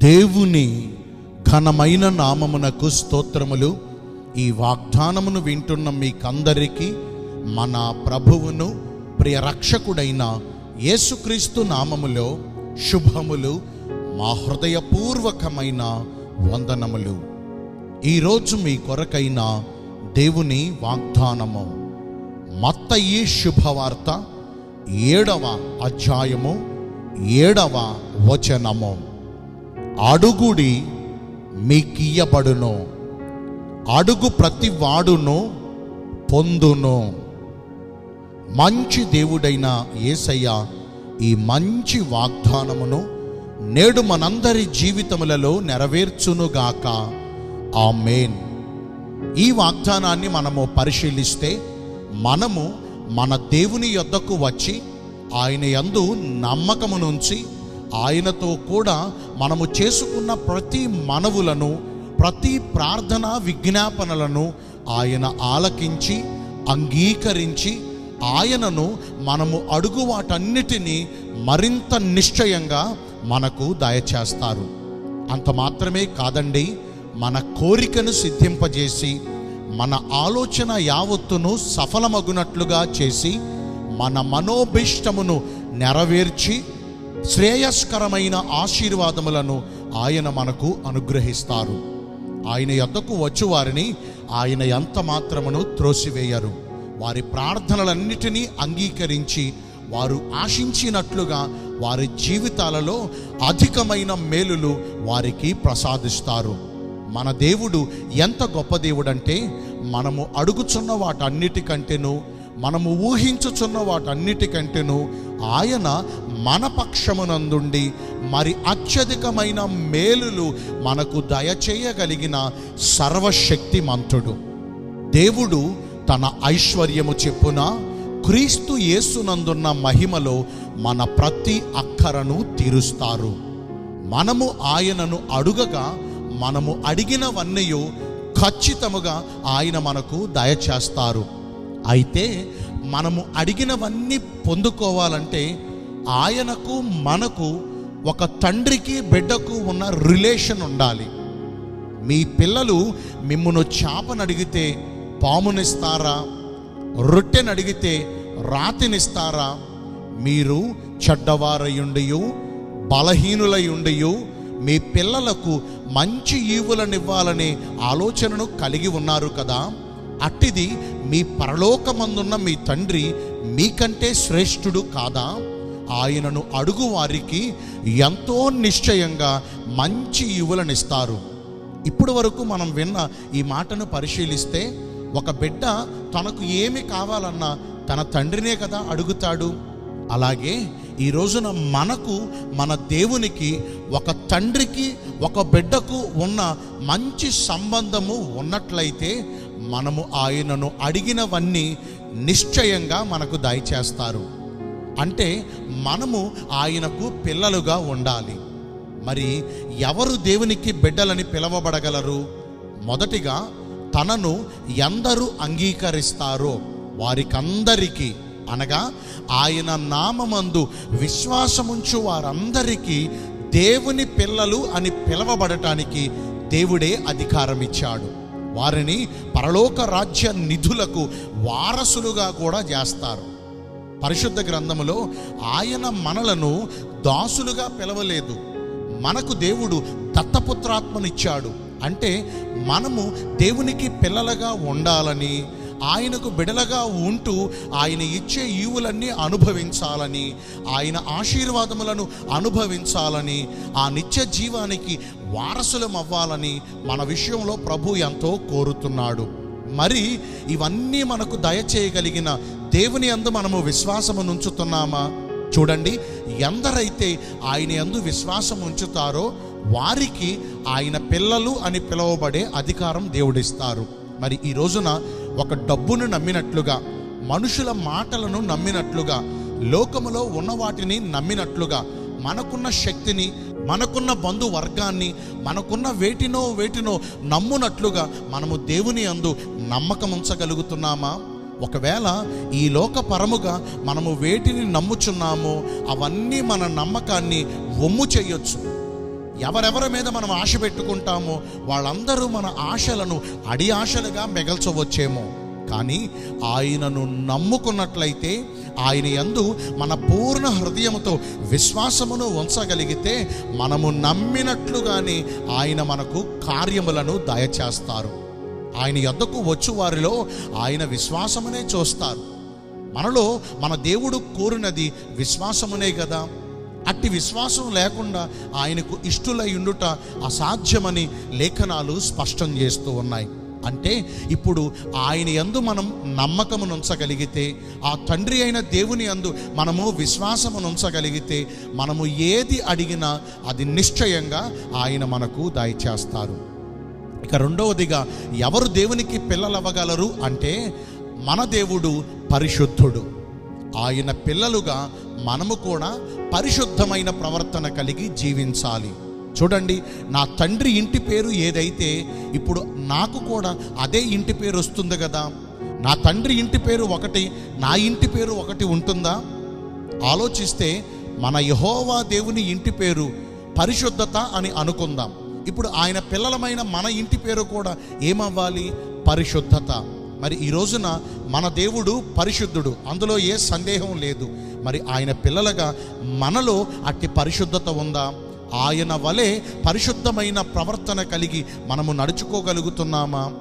దేవుని ఘనమైన నామమునకు స్తోత్రములు. ఈ వాగ్దానమును వింటున్న మీకందరికీ మన ప్రభువును ప్రియ రక్షకుడైన యేసుక్రీస్తు నామములో శుభములు, మా హృదయపూర్వకమైన వందనములు. ఈరోజు మీ కొరకైన దేవుని వాగ్దానము మత్తయి శుభవార్త 7వ అధ్యాయము 7వ వచనము. అడుగుడి మీకియ్యబడును, అడుగు ప్రతి వాడును పొందును. మంచి దేవుడైన యేసయ్య ఈ మంచి వాగ్దానమును నేడు మనందరి జీవితములలో నెరవేర్చునుగాక. ఆమేన్. ఈ వాగ్దానాన్ని మనము పరిశీలిస్తే మనము మన దేవుని యొద్దకు వచ్చి ఆయన యందు నమ్మకమునుంచి ఆయనతో కూడా మనము చేసుకున్న ప్రతి మనవులను, ప్రతి ప్రార్థన విజ్ఞాపనలను ఆయన ఆలకించి అంగీకరించి ఆయనను మనము అడుగు వాటన్నిటినీ మరింత నిశ్చయంగా మనకు దయచేస్తారు. అంత మాత్రమే కాదండి, మన కోరికను సిద్ధింపజేసి మన ఆలోచన యావత్తును సఫలమగునట్లుగా చేసి మన మనోభిష్టమును నెరవేర్చి శ్రేయస్కరమైన ఆశీర్వాదములను ఆయన మనకు అనుగ్రహిస్తారు. ఆయన యొద్దకు వచ్చు వారిని ఆయన ఎంత మాత్రమును త్రోసివేయరు. వారి ప్రార్థనలన్నిటినీ అంగీకరించి వారు ఆశించినట్లుగా వారి జీవితాలలో అధికమైన మేలులు వారికి ప్రసాదిస్తారు. మన దేవుడు ఎంత గొప్ప దేవుడంటే, మనము అడుగుచున్న వాటన్నిటికంటేను, మనము ఊహించుచున్న వాటన్నిటికంటేను ఆయన మన పక్షమునందుండి మరి అత్యధికమైన మేలులు మనకు దయచేయగలిగిన సర్వశక్తిమంతుడు. దేవుడు తన ఐశ్వర్యము చెప్పున క్రీస్తు యేసునందున్న మహిమలో మన ప్రతి అక్కరను తీరుస్తారు. మనము ఆయనను అడుగగా మనము అడిగినవన్నీ ఖచ్చితముగా ఆయన మనకు దయచేస్తారు. అయితే మనము అడిగినవన్నీ పొందుకోవాలంటే ఆయనకు మనకు ఒక తండ్రికి బిడ్డకు ఉన్న రిలేషన్ ఉండాలి. మీ పిల్లలు మిమ్మును చేపనడిగితే పామునిస్తారా? రొట్టెనడిగితే రాతినిస్తారా? మీరు చెడ్డవారయుండియు బలహీనులయుండియు మీ పిల్లలకు మంచి ఈవులనివ్వాలనే ఆలోచనను కలిగి ఉన్నారు కదా. అట్టిది మీ పరలోకమందున్న మీ తండ్రి మీకంటే శ్రేష్ఠుడు కాదా? ఆయనను అడుగు వారికి ఎంతో నిశ్చయంగా మంచి ఈవులనిస్తారు. ఇప్పుడు వరకు మనం విన్న ఈ మాటను పరిశీలిస్తే, ఒక బిడ్డ తనకు ఏమి కావాలన్నా తన తండ్రినే కదా అడుగుతాడు. అలాగే ఈ రోజున మనకు మన దేవునికి, ఒక తండ్రికి ఒక బిడ్డకు ఉన్న మంచి సంబంధము ఉన్నట్లయితే మనము ఆయనను అడిగినవన్నీ నిశ్చయంగా మనకు దయచేస్తారు. అంటే మనము ఆయనకు పిల్లలుగా ఉండాలి. మరి ఎవరు దేవునికి బిడ్డలని పిలవబడగలరు? మొదటిగా తనను ఎందరూ అంగీకరిస్తారో వారికందరికీ, అనగా ఆయన నామమందు విశ్వాసముంచు వారందరికీ దేవుని పిల్లలు అని పిలవబడటానికి దేవుడే అధికారం ఇచ్చాడు. వారిని పరలోక రాజ్య నిధులకు వారసులుగా కూడా చేస్తారు. పరిశుద్ధ గ్రంథములో ఆయన మనలను దాసులుగా పిలవలేదు. మనకు దేవుడు దత్తపుత్రాత్మనిచ్చాడు. అంటే మనము దేవునికి పిల్లలుగా ఉండాలని, ఆయనకు బిడలగా ఉంటూ ఆయన ఇచ్చే ఈవులన్నీ అనుభవించాలని, ఆయన ఆశీర్వాదములను అనుభవించాలని, ఆ నిత్య జీవానికి వారసులం అవ్వాలని మన విషయంలో ప్రభు ఎంతో కోరుతున్నాడు. మరి ఇవన్నీ మనకు దయచేయగలిగిన దేవుని యందు మనము విశ్వాసము ఉంచుతున్నామా? చూడండి, ఎందరైతే ఆయన యందు విశ్వాసం ఉంచుతారో వారికి ఆయన పిల్లలు అని పిలువబడే అధికారం దేవుడిస్తారు. మరి ఈ రోజున ఒక డబ్బును నమ్మినట్లుగా, మనుషుల మాటలను నమ్మినట్లుగా, లోకములో ఉన్న వాటిని నమ్మినట్లుగా, మనకున్న శక్తిని, మనకున్న బంధువర్గాన్ని, మనకున్న వేటినో నమ్మునట్లుగా మనము దేవుని యందు నమ్మకం ఉంచగలుగుతున్నామా? ఒకవేళ ఈ లోకపరముగా మనము వేటిని నమ్ముచున్నామో అవన్నీ మన నమ్మకాన్ని వమ్ము చేయొచ్చు. ఎవరెవరి మీద మనం ఆశ పెట్టుకుంటామో వాళ్ళందరూ మన ఆశలను అడి ఆశలుగా మిగల్చవచ్చేమో, కానీ ఆయనను నమ్ముకున్నట్లయితే, ఆయన యందు మన పూర్ణ హృదయముతో విశ్వాసమును ఉంచగలిగితే, మనము నమ్మినట్లుగానే ఆయన మనకు కార్యములను దయచేస్తారు. ఆయన యొద్దకు వచ్చు వారిలో ఆయన విశ్వాసమునే చూస్తారు. మనలో మన దేవుడు కోరినది విశ్వాసమునే కదా. అట్టి విశ్వాసం లేకుండా ఆయనకు ఇష్టులై ఉండుట అసాధ్యమని లేఖనాలు స్పష్టం చేస్తూ ఉన్నాయి. అంటే ఇప్పుడు ఆయన యందు మనం నమ్మకమును ఉంచగలిగితే, ఆ తండ్రి అయిన దేవుని యందు మనము విశ్వాసమును ఉంచగలిగితే, మనము ఏది అడిగినా అది నిశ్చయంగా ఆయన మనకు దయచేస్తారు. ఇక రెండవదిగా, ఎవరు దేవునికి పిల్లలవ్వగలరు అంటే, మన దేవుడు పరిశుద్ధుడు. ఆయన పిల్లలుగా మనము కూడా పరిశుద్ధమైన ప్రవర్తన కలిగి జీవించాలి. చూడండి, నా తండ్రి ఇంటి పేరు ఏదైతే ఇప్పుడు నాకు కూడా అదే ఇంటి పేరు వస్తుంది కదా. నా తండ్రి ఇంటి పేరు ఒకటి, నా ఇంటి పేరు ఒకటి ఉంటుందా? ఆలోచిస్తే మన యెహోవా దేవుని ఇంటి పేరు పరిశుద్ధత అని అనుకుందాం. ఇప్పుడు ఆయన పిల్లలమైన మన ఇంటి పేరు కూడా ఏమవ్వాలి? పరిశుద్ధత. మరి ఈ రోజున మన దేవుడు పరిశుద్ధుడు, అందులో ఏ సందేహం లేదు. మరి ఆయన పిల్లలుగా మనలో అట్టి పరిశుద్ధత ఉందా? ఆయన వలె పరిశుద్ధమైన ప్రవర్తన కలిగి మనము నడుచుకోగలుగుతున్నామా?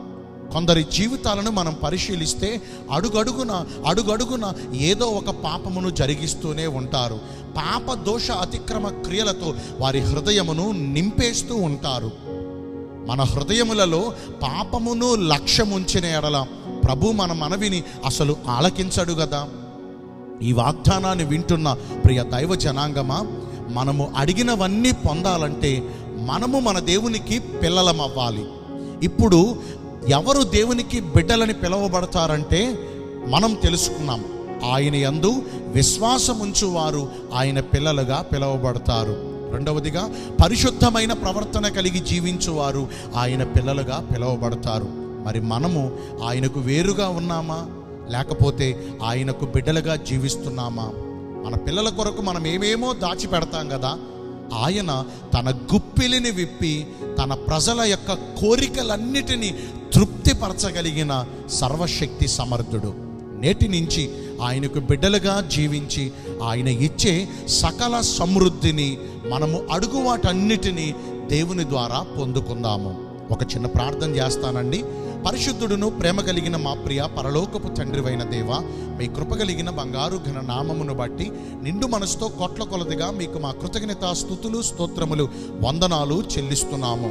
కొందరి జీవితాలను మనం పరిశీలిస్తే అడుగడుగున ఏదో ఒక పాపమును జరిగిస్తూనే ఉంటారు. పాప దోష అతిక్రమ క్రియలతో వారి హృదయమును నింపేస్తూ ఉంటారు. మన హృదయములలో పాపమును లక్ష్యముంచిన ఎడల ప్రభు మన మనవిని అసలు ఆలకించడు కదా. ఈ వాగ్దానాన్ని వింటున్న ప్రియ దైవ జనాంగమా, మనము అడిగినవన్నీ పొందాలంటే మనము మన దేవునికి పిల్లలమవ్వాలి. ఇప్పుడు ఎవరు దేవునికి బిడ్డలని పిలువబడతారంటే, మనం తెలుసుకున్నాం, ఆయన యందు విశ్వాసముంచు వారు ఆయన పిల్లలుగా పిలువబడతారు. రెండవదిగా, పరిశుద్ధమైన ప్రవర్తన కలిగి జీవించువారు ఆయన పిల్లలుగా పిలువబడతారు. మరి మనము ఆయనకు వేరుగా ఉన్నామా, లేకపోతే ఆయనకు బిడ్డలుగా జీవిస్తున్నామా? మన పిల్లల కొరకు మనం ఏమేమో దాచిపెడతాం కదా. ఆయన తన గుప్పిలిని విప్పి తన ప్రజల యొక్క కోరికలన్నిటినీ తృప్తిపరచగలిగిన సర్వశక్తి సమర్థుడు. నేటి నుంచి ఆయనకు బిడ్డలుగా జీవించి ఆయన ఇచ్చే సకల సమృద్ధిని మనము అడుగు వాటన్నిటినీ దేవుని ద్వారా పొందుకుందాము. ఒక చిన్న ప్రార్థన చేస్తానండి. పరిశుద్ధుడును ప్రేమ కలిగిన మా ప్రియ పరలోకపు తండ్రివైన దేవ, మీ కృప కలిగిన బంగారు ఘన నామమును బట్టి నిండు మనసుతో కోట్ల కొలదిగా మీకు మా కృతజ్ఞత స్తుతులు స్తోత్రములు వందనాలు చెల్లిస్తున్నాము.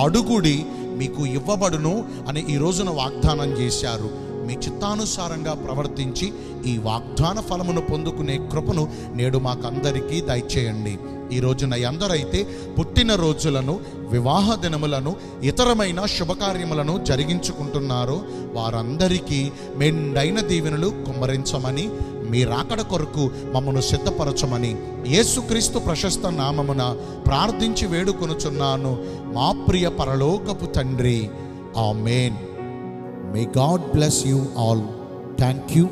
అడుగుడి మీకు ఇవ్వబడును అని ఈ రోజున వాగ్దానం చేశారు. మీ చిత్తానుసారంగా ప్రవర్తించి ఈ వాగ్దాన ఫలమును పొందుకునే కృపను నేడు మాకందరికీ దయచేయండి. ఈ రోజున ఎందరైతే పుట్టినరోజులను, వివాహ దినములను, ఇతరమైన శుభకార్యములను జరిగించుకుంటున్నారో వారందరికీ మెండైన దీవెనలు కుమ్మరించమని, మీ రాకడ కొరకు మమ్మను సిద్ధపరచమని యేసుక్రీస్తు ప్రశస్త నామమున ప్రార్థించి వేడుకొనుచున్నాను మా ప్రియ పరలోకపు తండ్రి. ఆమేన్. May God bless you all. Thank you.